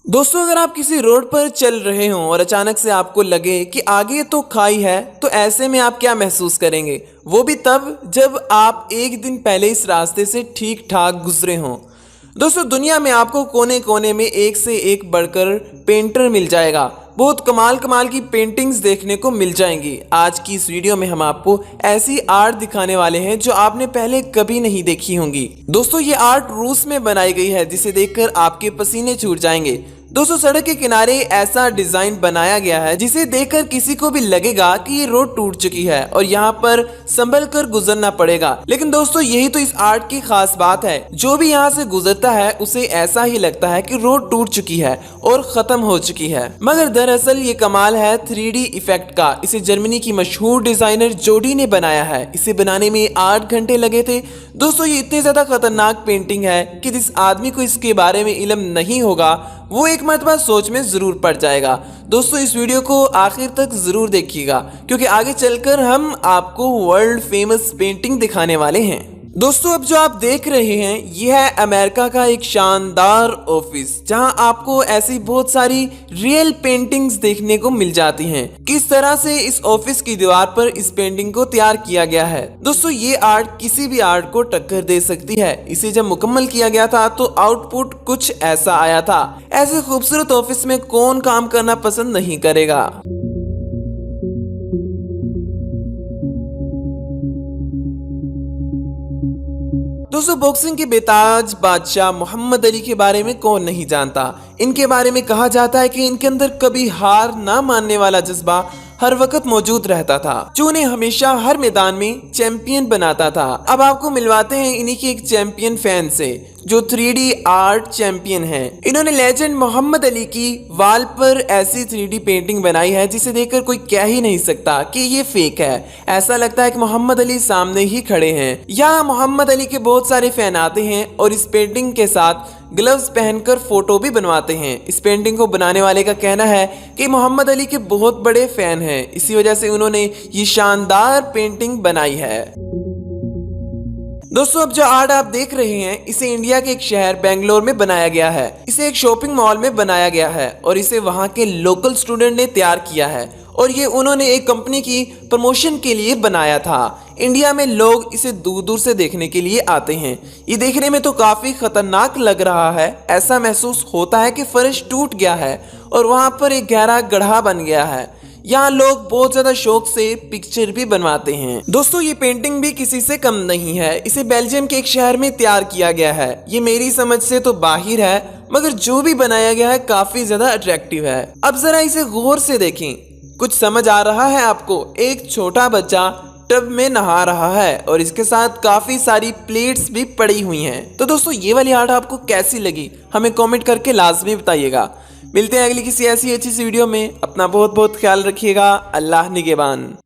दोस्तों, अगर आप किसी रोड पर चल रहे हों और अचानक से आपको लगे कि आगे तो खाई है, तो ऐसे में आप क्या महसूस करेंगे? वो भी तब जब आप एक दिन पहले इस रास्ते से ठीक ठाक गुजरे हों। दोस्तों, दुनिया में आपको कोने कोने में एक से एक बढ़कर पेंटर मिल जाएगा। बहुत कमाल कमाल की पेंटिंग्स देखने को मिल जाएंगी। आज की इस वीडियो में हम आपको ऐसी आर्ट दिखाने वाले हैं जो आपने पहले कभी नहीं देखी होंगी। दोस्तों, ये आर्ट रूस में बनाई गई है, जिसे देखकर आपके पसीने छूट जाएंगे। दोस्तों, सड़क के किनारे ऐसा डिजाइन बनाया गया है जिसे देखकर किसी को भी लगेगा कि ये रोड टूट चुकी है और यहाँ पर संभल कर गुजरना पड़ेगा। लेकिन दोस्तों, यही तो इस आर्ट की खास बात है। जो भी यहाँ से गुजरता है उसे ऐसा ही लगता है कि रोड टूट चुकी है और खत्म हो चुकी है। मगर दरअसल ये कमाल है 3D इफेक्ट का। इसे जर्मनी की मशहूर डिजाइनर जोडी ने बनाया है। इसे बनाने में 8 घंटे लगे थे। दोस्तों, ये इतनी ज्यादा खतरनाक पेंटिंग है कि जिस आदमी को इसके बारे में इल्म नहीं होगा वो एक मरतबा सोच में जरूर पड़ जाएगा। दोस्तों, इस वीडियो को आखिर तक जरूर देखिएगा, क्योंकि आगे चलकर हम आपको वर्ल्ड फेमस पेंटिंग दिखाने वाले हैं। दोस्तों, अब जो आप देख रहे हैं यह है अमेरिका का एक शानदार ऑफिस, जहां आपको ऐसी बहुत सारी रियल पेंटिंग्स देखने को मिल जाती हैं। किस तरह से इस ऑफिस की दीवार पर इस पेंटिंग को तैयार किया गया है। दोस्तों, ये आर्ट किसी भी आर्ट को टक्कर दे सकती है। इसे जब मुकम्मल किया गया था तो आउटपुट कुछ ऐसा आया था। ऐसे खूबसूरत ऑफिस में कौन काम करना पसंद नहीं करेगा। दोस्तों, बॉक्सिंग के बेताज बादशाह मोहम्मद अली के बारे में कौन नहीं जानता। इनके बारे में कहा जाता है कि इनके अंदर कभी हार ना मानने वाला जज्बा हर वक्त मौजूद रहता था, जो उन्हें हमेशा हर मैदान में चैंपियन बनाता था। अब आपको मिलवाते हैं इन्हीं के एक चैंपियन फैन से, जो 3D आर्ट चैंपियन हैं। इन्होंने लेजेंड मोहम्मद अली की वॉल पर ऐसी 3D पेंटिंग बनाई है जिसे देखकर कोई कह ही नहीं सकता कि ये फेक है। ऐसा लगता है कि मोहम्मद अली सामने ही खड़े हैं। यहाँ मोहम्मद अली के बहुत सारे फैन आते हैं और इस पेंटिंग के साथ ग्लव्स पहनकर फोटो भी बनवाते हैं। इस पेंटिंग को बनाने वाले का कहना है कि मोहम्मद अली के बहुत बड़े फैन हैं, इसी वजह से उन्होंने ये शानदार पेंटिंग बनाई है। दोस्तों, अब जो आर्ट आप देख रहे हैं इसे इंडिया के एक शहर बेंगलोर में बनाया गया है। इसे एक शॉपिंग मॉल में बनाया गया है और इसे वहां के लोकल स्टूडेंट ने तैयार किया है और ये उन्होंने एक कंपनी की प्रमोशन के लिए बनाया था। इंडिया में लोग इसे दूर दूर से देखने के लिए आते हैं। ये देखने में तो काफी खतरनाक लग रहा है। ऐसा महसूस होता है कि फर्श टूट गया है और वहां पर एक गहरा गड्ढा बन गया है। यहाँ लोग बहुत ज्यादा शौक से पिक्चर भी बनवाते हैं। दोस्तों, ये पेंटिंग भी किसी से कम नहीं है। इसे बेल्जियम के एक शहर में तैयार किया गया है। ये मेरी समझ से तो बाहिर है, मगर जो भी बनाया गया है काफी ज्यादा अट्रैक्टिव है। अब जरा इसे गौर से देखें। कुछ समझ आ रहा है आपको? एक छोटा बच्चा टब में नहा रहा है और इसके साथ काफी सारी प्लेट्स भी पड़ी हुई हैं। तो दोस्तों, ये वाली आर्ट आपको कैसी लगी हमें कमेंट करके लाजमी बताइएगा। मिलते हैं अगली किसी ऐसी अच्छी सी वीडियो में। अपना बहुत बहुत ख्याल रखिएगा। अल्लाह निगहबान।